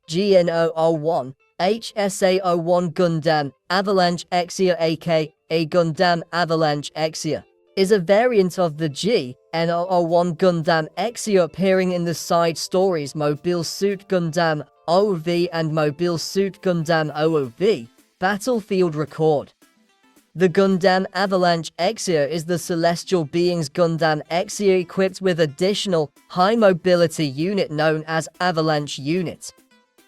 GN001, HSA01 Gundam Avalanche Exia aka Gundam Avalanche Exia, is a variant of the GN001 Gundam Exia appearing in the side stories Mobile Suit Gundam OOV and Mobile Suit Gundam OOV Battlefield Record. The Gundam Avalanche Exia is the celestial being's Gundam Exia equipped with additional, high-mobility unit known as Avalanche Unit.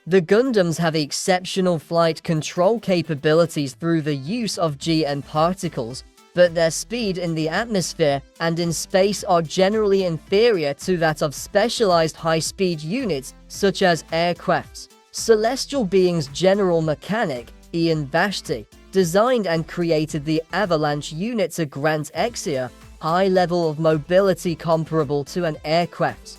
The Gundams have exceptional flight control capabilities through the use of GN particles, but their speed in the atmosphere and in space are generally inferior to that of specialized high-speed units such as aircrafts. Celestial Being's general mechanic, Ian Vashti, designed and created the Avalanche unit to grant Exia high level of mobility comparable to an aircraft.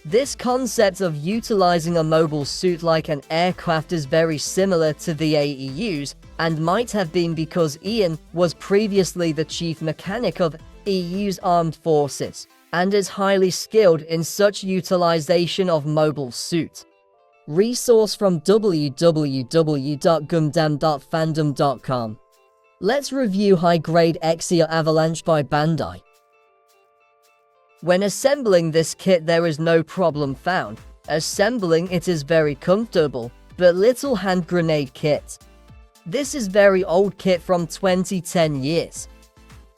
This concept of utilizing a mobile suit like an aircraft is very similar to the AEU's, and might have been because Ian was previously the chief mechanic of EU's armed forces, and is highly skilled in such utilization of mobile suit. Resource from www.gundam.fandom.com. Let's review high-grade Exia Avalanche by Bandai. When assembling this kit there is no problem found. Assembling it is very comfortable, but little hand grenade kit. This is very old kit from 2010 years.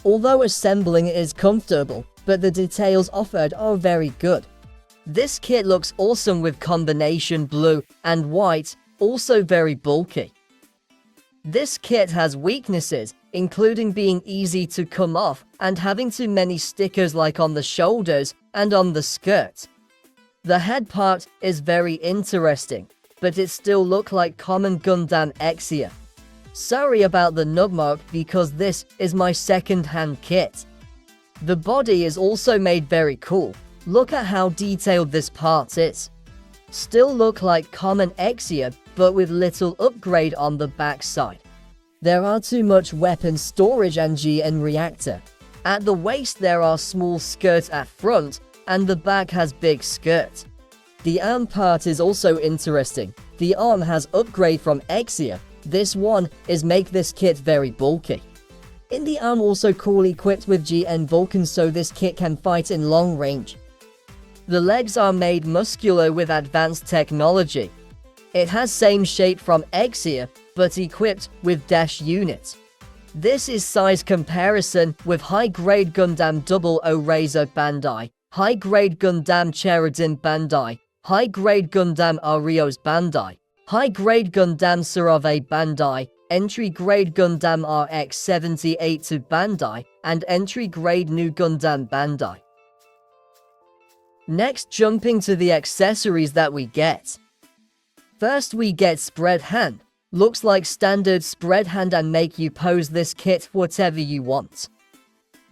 Although assembling it is comfortable, but the details offered are very good. This kit looks awesome with combination blue and white, also very bulky. This kit has weaknesses, including being easy to come off and having too many stickers like on the shoulders and on the skirt. The head part is very interesting, but it still looks like common Gundam Exia. Sorry about the nub mark because this is my second-hand kit. The body is also made very cool. Look at how detailed this part is. Still look like common Exia, but with little upgrade on the back side. There are too much weapon storage and GN reactor. At the waist there are small skirts at front, and the back has big skirt. The arm part is also interesting. The arm has upgrade from Exia. This one is make this kit very bulky. In the arm also cool equipped with GN Vulcan so this kit can fight in long range. The legs are made muscular with advanced technology. It has same shape from Exia, but equipped with dash units. This is size comparison with high-grade Gundam 00 Razor Bandai, high-grade Gundam Cherodin Bandai, high-grade Gundam Arios Bandai, high-grade Gundam Surave Bandai, entry-grade Gundam RX-78 Bandai, and entry-grade New Gundam Bandai. Next, jumping to the accessories that we get. First we get spread hand. Looks like standard spread hand and make you pose this kit whatever you want.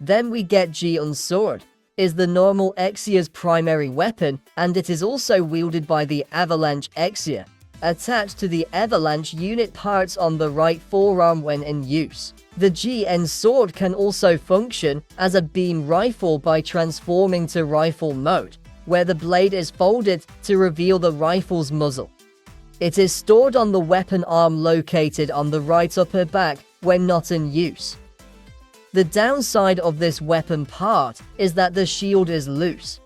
Then we get GN Sword. Is the normal Exia's primary weapon, and it is also wielded by the Avalanche Exia, attached to the Avalanche unit parts on the right forearm when in use. The GN Sword can also function as a beam rifle by transforming to rifle mode, where the blade is folded to reveal the rifle's muzzle. It is stored on the weapon arm located on the right upper back when not in use. The downside of this weapon part is that the shield is loose.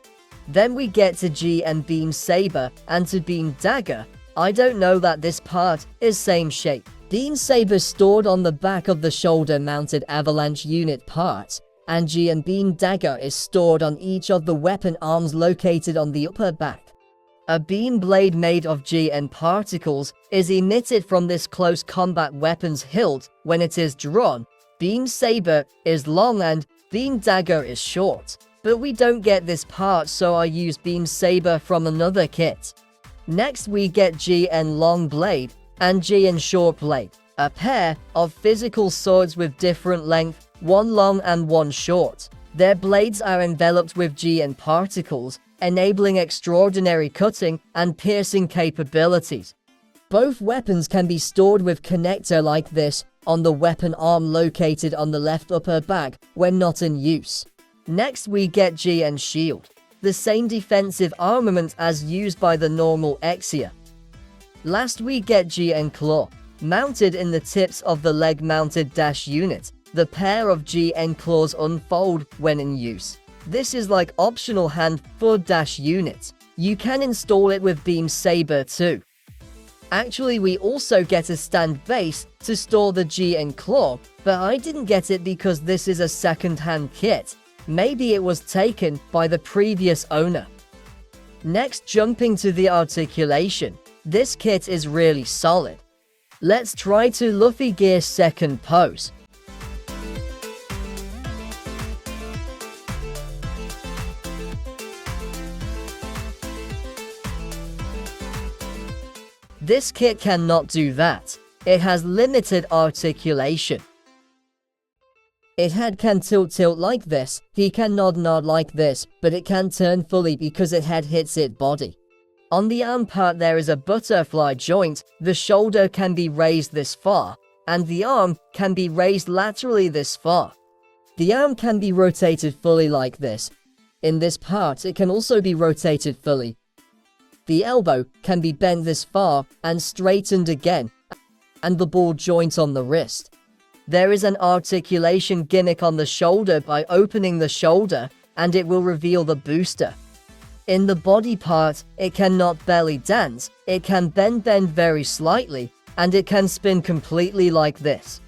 Then we get to GN Beam Saber and to Beam Dagger. I don't know that this part is same shape. Beam Saber stored on the back of the shoulder mounted Avalanche unit parts, and GN Beam Dagger is stored on each of the weapon arms located on the upper back. A beam blade made of GN particles is emitted from this close combat weapon's hilt when it is drawn. Beam Saber is long and Beam Dagger is short, but we don't get this part so I use Beam Saber from another kit. Next we get GN Long Blade and GN Short Blade, a pair of physical swords with different length, one long and one short. Their blades are enveloped with GN particles, enabling extraordinary cutting and piercing capabilities. Both weapons can be stored with connector like this on the weapon arm located on the left upper back when not in use. Next we get GN Shield, the same defensive armament as used by the normal Exia. Last we get G and Claw, mounted in the tips of the leg-mounted dash unit. The pair of G and claws unfold when in use. This is like optional hand for dash unit. You can install it with Beam Saber too. Actually, we also get a stand base to store the G and Claw, but I didn't get it because this is a second-hand kit. Maybe it was taken by the previous owner. Next, jumping to the articulation. This kit is really solid. Let's try to Luffy Gear second pose. This kit cannot do that. It has limited articulation. Its head can tilt like this, he can nod like this, but it can turn fully because its head hits its body. On the arm part there is a butterfly joint, the shoulder can be raised this far, and the arm can be raised laterally this far. The arm can be rotated fully like this. In this part it can also be rotated fully. The elbow can be bent this far and straightened again, and the ball joint on the wrist. There is an articulation gimmick on the shoulder by opening the shoulder, and it will reveal the booster. In the body part, it cannot belly dance, it can bend very slightly, and it can spin completely like this.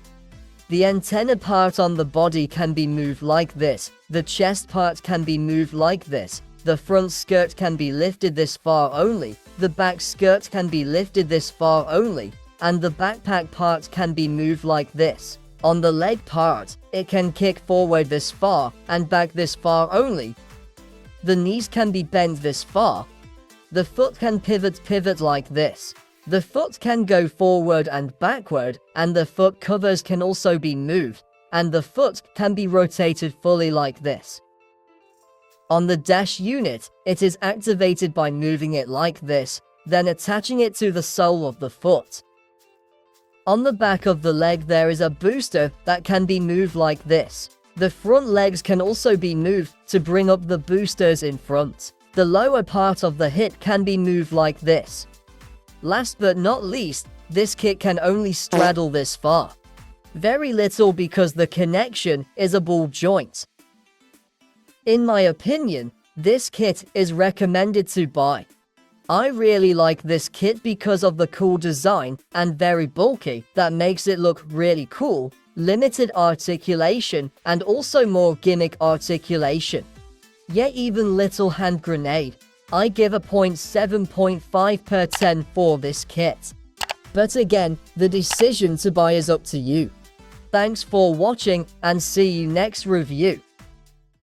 The antenna part on the body can be moved like this, the chest part can be moved like this, the front skirt can be lifted this far only, the back skirt can be lifted this far only, and the backpack part can be moved like this. On the leg part, it can kick forward this far and back this far only. The knees can be bent this far. The foot can pivot like this. The foot can go forward and backward, and the foot covers can also be moved, and the foot can be rotated fully like this. On the dash unit, it is activated by moving it like this, then attaching it to the sole of the foot. On the back of the leg there is a booster that can be moved like this. The front legs can also be moved to bring up the boosters in front. The lower part of the hip can be moved like this. Last but not least, this kit can only straddle this far. Very little because the connection is a ball joint. In my opinion, this kit is recommended to buy. I really like this kit because of the cool design and very bulky that makes it look really cool, limited articulation and also more gimmick articulation. Yet even little hand grenade. I give a 0.7.5 per 10 for this kit. But again, the decision to buy is up to you. Thanks for watching and see you next review.